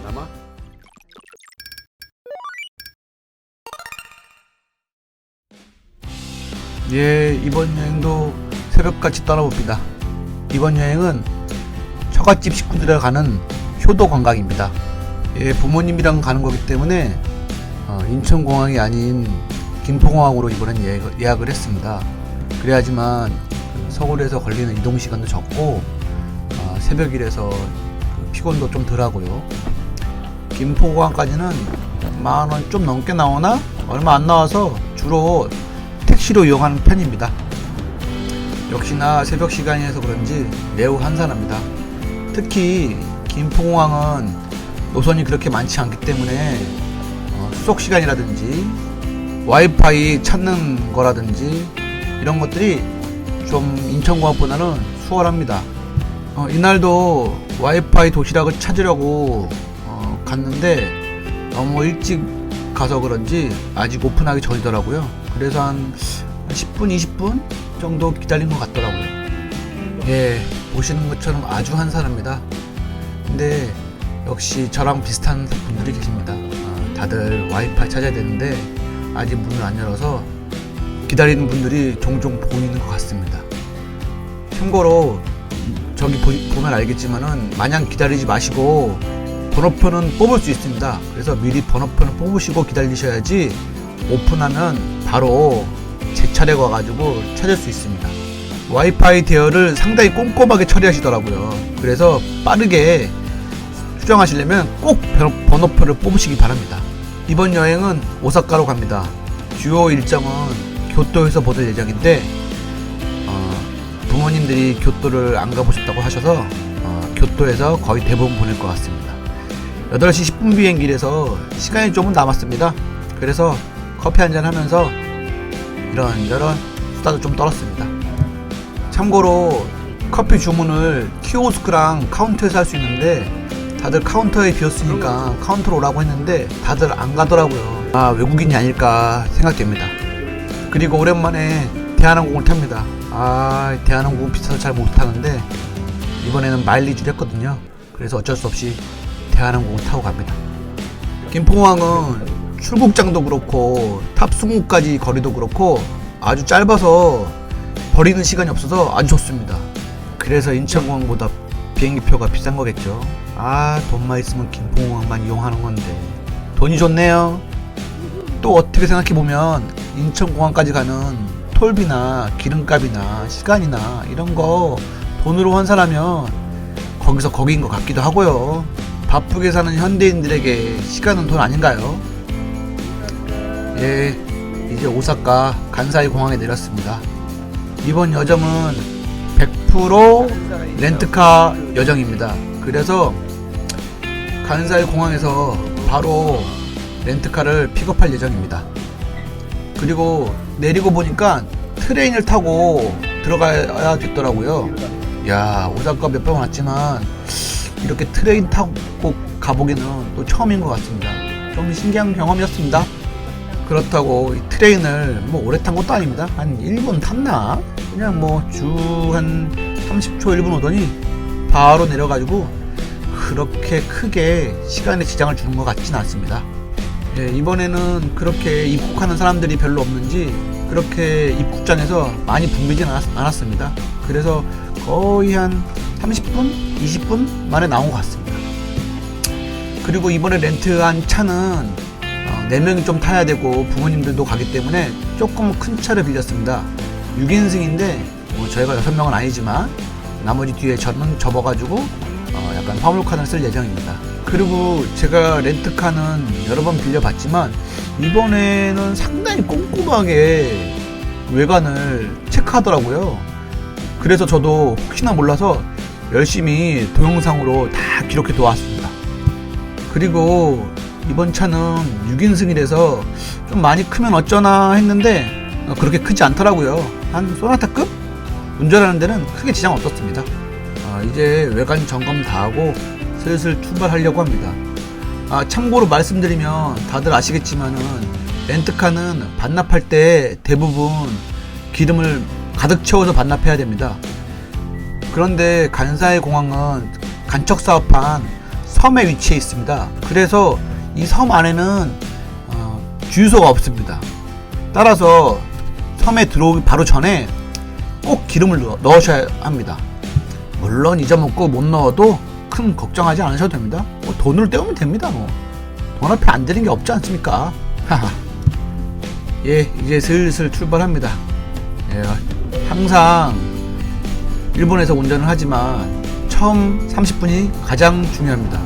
남아? 예, 이번 여행도 새벽같이 떠나봅니다. 이번 여행은 처갓집 식구들이랑 가는 효도 관광입니다. 예, 부모님이랑 가는 거기 때문에 인천공항이 아닌 김포공항으로 이번엔 예약을 했습니다. 그래야지만 서울에서 걸리는 이동 시간도 적고 새벽이라서 피곤도 좀 덜하고요. 김포공항까지는 10,000원 좀 넘게 나오나 얼마 안 나와서 주로 택시로 이용하는 편입니다. 역시나 새벽 시간이라서 그런지 매우 한산합니다. 특히 김포공항은 노선이 그렇게 많지 않기 때문에 수속 시간이라든지 와이파이 찾는 거라든지 이런 것들이 좀 인천공항보다는 수월합니다. 이날도 와이파이 도시락을 찾으려고 갔는데 너무 일찍 가서 그런지 아직 오픈하기 전이더라고요. 그래서 한 10분, 20분 정도 기다린 것 같더라고요. 예, 보시는 것처럼 아주 한산합니다. 근데 역시 저랑 비슷한 분들이 계십니다. 다들 와이파이 찾아야 되는데 아직 문을 안 열어서 기다리는 분들이 종종 보이는 것 같습니다. 참고로 저기 보면 알겠지만은 마냥 기다리지 마시고 번호표는 뽑을 수 있습니다. 그래서 미리 번호표는 뽑으시고 기다리셔야지 오픈하면 바로 제 차례가 와가지고 찾을 수 있습니다. 와이파이 대여를 상당히 꼼꼼하게 처리하시더라고요. 그래서 빠르게 수정하시려면 꼭 번호표를 뽑으시기 바랍니다. 이번 여행은 오사카로 갑니다. 주요 일정은 교토에서 보낼 예정인데 부모님들이 교토를 안 가보셨다고 하셔서 교토에서 거의 대부분 보낼 것 같습니다. 8시 10분 비행기라서 시간이 조금 남았습니다. 그래서 커피 한잔 하면서 이런저런 수다도 좀 떨었습니다. 참고로 커피 주문을 키오스크랑 카운터에서 할 수 있는데 다들 카운터에 비었으니까 카운터로 오라고 했는데 다들 안 가더라고요. 외국인이 아닐까 생각됩니다. 그리고 오랜만에 대한항공을 탑니다. 대한항공 비싸서 잘 못 타는데 이번에는 마일리지를 했거든요. 그래서 어쩔 수 없이 대한항공을 타고 갑니다. 김포공항은 출국장도 그렇고 탑승구까지 거리도 그렇고 아주 짧아서 버리는 시간이 없어서 아주 좋습니다. 그래서 인천공항보다 비행기표가 비싼 거겠죠. 돈만 있으면 김포공항만 이용하는 건데 돈이 좋네요. 또 어떻게 생각해보면 인천공항까지 가는 톨비나 기름값이나 시간이나 이런 거 돈으로 환산하면 거기서 거기인 것 같기도 하고요. 바쁘게 사는 현대인들에게 시간은 돈 아닌가요? 예, 이제 오사카 간사이 공항에 내렸습니다. 이번 여정은 100% 렌트카 여정입니다. 그래서 간사이 공항에서 바로 렌트카를 픽업할 예정입니다. 그리고 내리고 보니까 트레인을 타고 들어가야 됐더라고요. 오사카 몇 번 왔지만 이렇게 트레인 타고 가보기는 또 처음인 것 같습니다. 좀 신기한 경험이었습니다. 그렇다고 이 트레인을 오래 탄 것도 아닙니다. 한 1분 탔나? 그냥 주 한 30초 1분 오더니 바로 내려가지고 그렇게 크게 시간에 지장을 주는 것 같진 않습니다. 이번에는 그렇게 입국하는 사람들이 별로 없는지 그렇게 입국장에서 많이 붐비진 않았습니다. 그래서 거의 한 30분? 20분 만에 나온 것 같습니다. 그리고 이번에 렌트한 차는 4명이 좀 타야 되고 부모님들도 가기 때문에 조금 큰 차를 빌렸습니다. 6인승인데 저희가 6명은 아니지만 나머지 뒤에 저는 접어가지고 약간 화물칸을 쓸 예정입니다. 그리고 제가 렌트카는 여러 번 빌려봤지만 이번에는 상당히 꼼꼼하게 외관을 체크하더라고요. 그래서 저도 혹시나 몰라서 열심히 동영상으로 다 기록해 두었습니다. 그리고 이번 차는 6인승이라서 좀 많이 크면 어쩌나 했는데 그렇게 크지 않더라고요. 한 소나타급? 운전하는 데는 크게 지장 없었습니다. 이제 외관 점검 다 하고 슬슬 출발하려고 합니다. 참고로 말씀드리면 다들 아시겠지만은 렌트카는 반납할 때 대부분 기름을 가득 채워서 반납해야 됩니다. 그런데 간사이 공항은 간척사업한 섬에 위치해 있습니다. 그래서 이 섬 안에는 주유소가 없습니다. 따라서 섬에 들어오기 바로 전에 꼭 기름을 넣으셔야 합니다. 물론 잊어먹고 못 넣어도 큰 걱정하지 않으셔도 됩니다. 돈으로 때우면 됩니다. 돈 앞에 안 되는 게 없지 않습니까? 예, 이제 슬슬 출발합니다. 예, 항상 일본에서 운전을 하지만 처음 30분이 가장 중요합니다.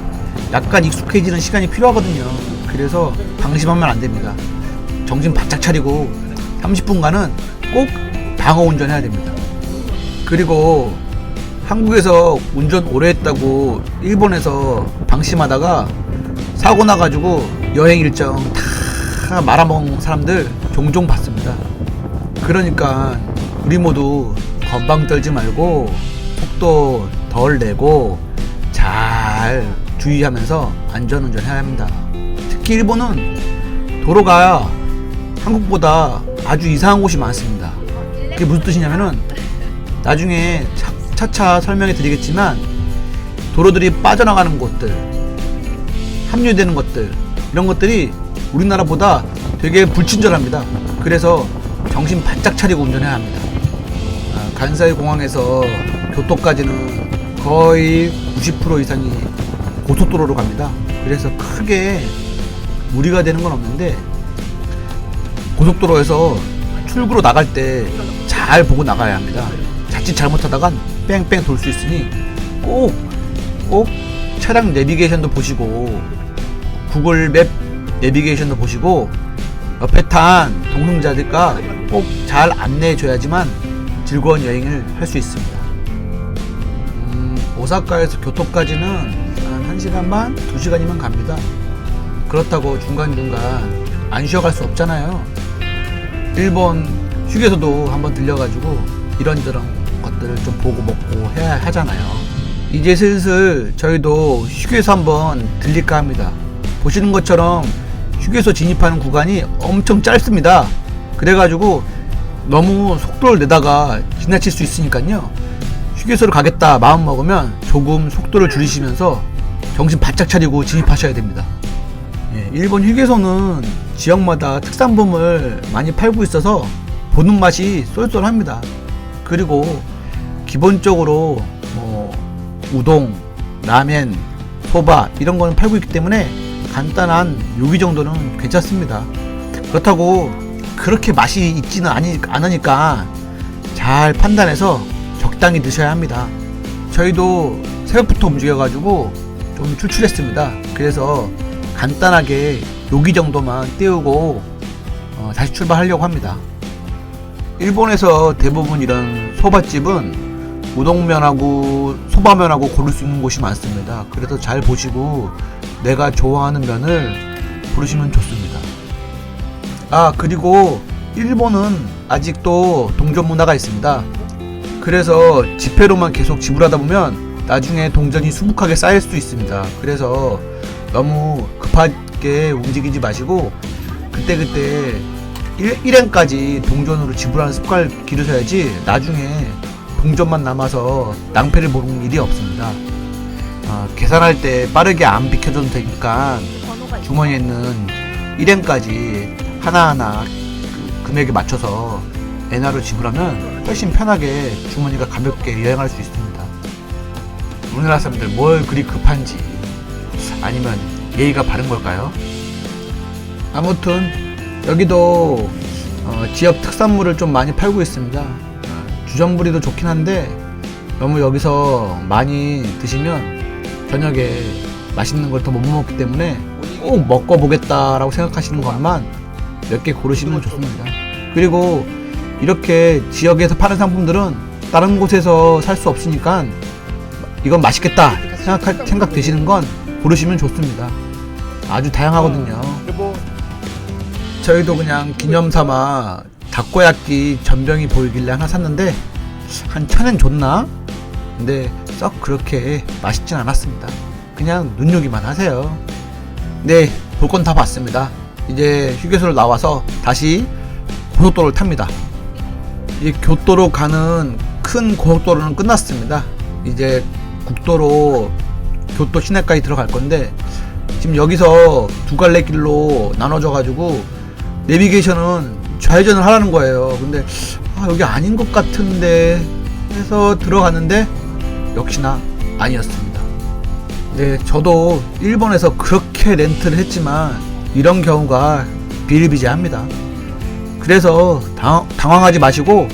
약간 익숙해지는 시간이 필요하거든요. 그래서 방심하면 안 됩니다. 정신 바짝 차리고 30분간은 꼭 방어 운전해야 됩니다. 그리고 한국에서 운전 오래 했다고 일본에서 방심하다가 사고 나가지고 여행 일정 다 말아먹은 사람들 종종 봤습니다. 그러니까 우리 모두 건방 떨지 말고 속도 덜 내고 잘 주의하면서 안전운전 해야 합니다. 특히 일본은 도로가 한국보다 아주 이상한 곳이 많습니다. 그게 무슨 뜻이냐면은 나중에 차차 설명해 드리겠지만 도로들이 빠져나가는 곳들, 합류되는 것들, 이런 것들이 우리나라보다 되게 불친절합니다. 그래서 정신 바짝 차리고 운전해야 합니다. 간사이 공항에서 교토까지는 거의 90% 이상이 고속도로로 갑니다. 그래서 크게 무리가 되는 건 없는데 고속도로에서 출구로 나갈 때 잘 보고 나가야 합니다. 자칫 잘못하다간 뺑뺑 돌 수 있으니 꼭 차량 내비게이션도 보시고 구글 맵 내비게이션도 보시고 옆에 탄 동승자들과 꼭 잘 안내해 줘야지만 즐거운 여행을 할 수 있습니다. 오사카에서 교토까지는 한 1시간 반, 2시간이면 갑니다. 그렇다고 중간중간 안 쉬어갈 수 없잖아요. 일본 휴게소도 한번 들려가지고 이런저런 것들을 좀 보고 먹고 해야 하잖아요. 이제 슬슬 저희도 휴게소 한번 들릴까 합니다. 보시는 것처럼 휴게소 진입하는 구간이 엄청 짧습니다. 그래가지고 너무 속도를 내다가 지나칠 수 있으니까요. 휴게소를 가겠다 마음 먹으면 조금 속도를 줄이시면서 정신 바짝 차리고 진입하셔야 됩니다. 예, 일본 휴게소는 지역마다 특산품을 많이 팔고 있어서 보는 맛이 쏠쏠합니다. 그리고 기본적으로 우동, 라멘, 소바 이런 거는 팔고 있기 때문에 간단한 요기 정도는 괜찮습니다. 그렇다고 그렇게 맛이 있지는 않으니까 잘 판단해서 적당히 드셔야 합니다. 저희도 새벽부터 움직여가지고 좀 출출했습니다. 그래서 간단하게 요기 정도만 때우고 다시 출발하려고 합니다. 일본에서 대부분 이런 소바집은 우동면하고 소바면하고 고를 수 있는 곳이 많습니다. 그래서 잘 보시고 내가 좋아하는 면을 고르시면 좋습니다. 그리고 일본은 아직도 동전 문화가 있습니다. 그래서 지폐로만 계속 지불하다 보면 나중에 동전이 수북하게 쌓일 수 있습니다. 그래서 너무 급하게 움직이지 마시고 그때그때 1엔까지 동전으로 지불하는 습관을 기르셔야지 나중에 동전만 남아서 낭패를 보는 일이 없습니다. 계산할 때 빠르게 안 비켜줘도 되니까 주머니에 있는 1엔까지 하나하나 금액에 맞춰서 엔화로 지불하면 훨씬 편하게 주머니가 가볍게 여행할 수 있습니다. 우리나라 사람들 뭘 그리 급한지 아니면 예의가 바른 걸까요? 아무튼 여기도 지역 특산물을 좀 많이 팔고 있습니다. 주전부리도 좋긴 한데 너무 여기서 많이 드시면 저녁에 맛있는 걸 더 못 먹기 때문에 꼭 먹고 보겠다라고 생각하시는 것만 몇 개 고르시면 좋습니다. 그리고 이렇게 지역에서 파는 상품들은 다른 곳에서 살 수 없으니까 이건 맛있겠다 생각 되시는 건 고르시면 좋습니다. 아주 다양하거든요. 저희도 그냥 기념삼아 다코야끼 전병이 보이길래 하나 샀는데 한 1000엔 줬나? 근데 썩 그렇게 맛있진 않았습니다. 그냥 눈요기만 하세요. 네, 볼 건 다 봤습니다. 이제 휴게소를 나와서 다시 고속도로를 탑니다. 이 교토로 가는 큰 고속도로는 끝났습니다. 이제 국도로 교토 시내까지 들어갈 건데, 지금 여기서 두 갈래 길로 나눠져 가지고 내비게이션은 좌회전을 하라는 거예요. 근데 여기 아닌 것 같은데 해서 들어갔는데 역시나 아니었습니다. 네, 저도 일본에서 그렇게 렌트를 했지만 이런 경우가 비일비재합니다. 그래서 당황하지 마시고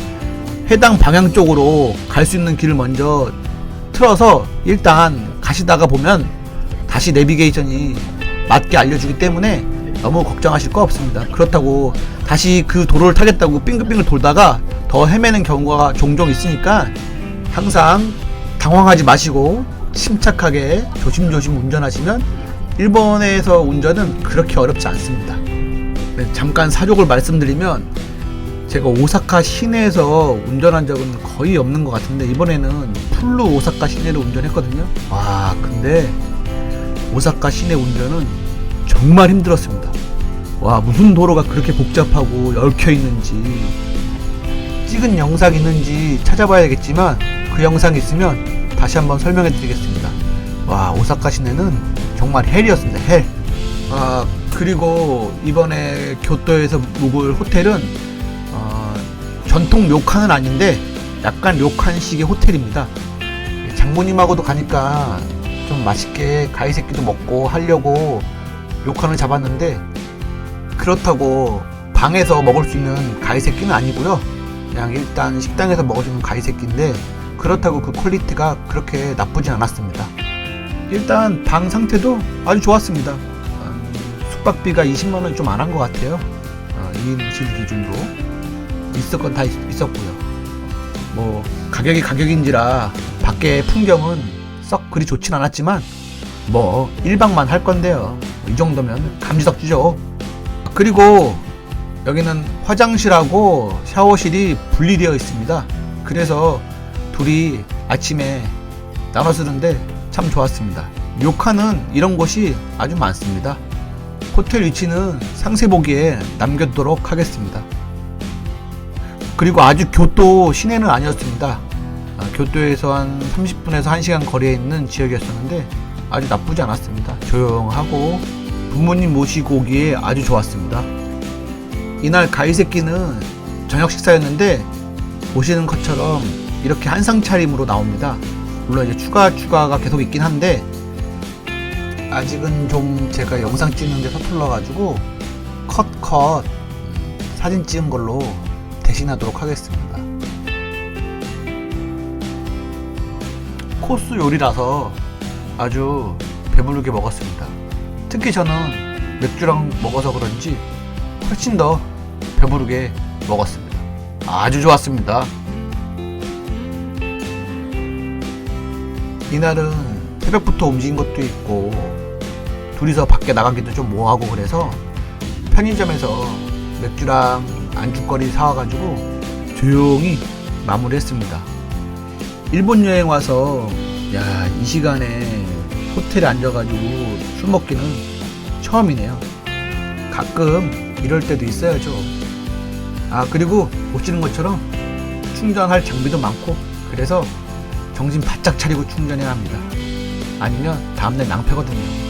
해당 방향 쪽으로 갈 수 있는 길을 먼저 틀어서 일단 가시다가 보면 다시 내비게이션이 맞게 알려주기 때문에 너무 걱정하실 거 없습니다. 그렇다고 다시 그 도로를 타겠다고 빙글빙글 돌다가 더 헤매는 경우가 종종 있으니까 항상 당황하지 마시고 침착하게 조심조심 운전하시면 일본에서 운전은 그렇게 어렵지 않습니다. 네, 잠깐 사족을 말씀드리면 제가 오사카 시내에서 운전한 적은 거의 없는 것 같은데 이번에는 풀로 오사카 시내를 운전했거든요. 와, 근데 오사카 시내 운전은 정말 힘들었습니다. 와, 무슨 도로가 그렇게 복잡하고 얽혀 있는지, 찍은 영상 있는지 찾아봐야겠지만 그 영상이 있으면 다시 한번 설명해 드리겠습니다. 와, 오사카 시내는 정말 헬이었습니다. 헬. 그리고 이번에 교토에서 묵을 호텔은 전통 료칸은 아닌데 약간 료칸식의 호텔입니다. 장모님하고도 가니까 좀 맛있게 가이세끼도 먹고 하려고 료칸을 잡았는데, 그렇다고 방에서 먹을 수 있는 가이세끼는 아니고요. 그냥 일단 식당에서 먹어주는 가이세끼인데 그렇다고 그 퀄리티가 그렇게 나쁘진 않았습니다. 일단 방 상태도 아주 좋았습니다. 숙박비가 20만원이 좀 안 한 것 같아요. 2인실 기준으로 있을 건 다 있었고요. 뭐 가격이 가격인지라 밖에 풍경은 썩 그리 좋진 않았지만 뭐 1박만 할 건데요. 이 정도면 감지덕지죠. 그리고 여기는 화장실하고 샤워실이 분리되어 있습니다. 그래서 둘이 아침에 나눠 쓰는데 참 좋았습니다. 료칸은 이런 곳이 아주 많습니다. 호텔 위치는 상세 보기에 남겨두도록 하겠습니다. 그리고 아주 교토 시내는 아니었습니다. 교토에서 한 30분에서 1시간 거리에 있는 지역이었었는데 아주 나쁘지 않았습니다. 조용하고 부모님 모시고 오기에 아주 좋았습니다. 이날 가이세끼는 저녁 식사였는데 보시는 것처럼 이렇게 한상 차림으로 나옵니다. 물론 이제 추가가 계속 있긴 한데 아직은 좀 제가 영상 찍는데 서툴러 가지고 컷 사진 찍은 걸로 대신하도록 하겠습니다. 코스 요리라서 아주 배부르게 먹었습니다. 특히 저는 맥주랑 먹어서 그런지 훨씬 더 배부르게 먹었습니다. 아주 좋았습니다. 이날은 새벽부터 움직인 것도 있고 둘이서 밖에 나가기도 좀 뭐하고 그래서 편의점에서 맥주랑 안주거리 사와가지고 조용히 마무리했습니다. 일본 여행 와서 이 시간에 호텔에 앉아가지고 술 먹기는 처음이네요. 가끔 이럴 때도 있어야죠. 그리고 보시는 것처럼 충전할 장비도 많고 그래서 정신 바짝 차리고 충전해야 합니다. 아니면 다음날 낭패거든요.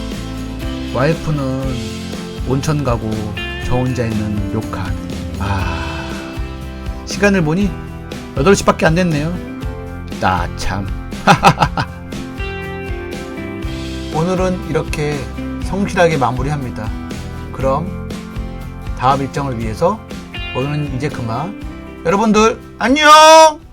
와이프는 온천 가고 저 혼자 있는 료칸. 시간을 보니 8시밖에 안 됐네요. 참. 오늘은 이렇게 성실하게 마무리합니다. 그럼 다음 일정을 위해서 오늘은 이제 그만. 여러분들 안녕!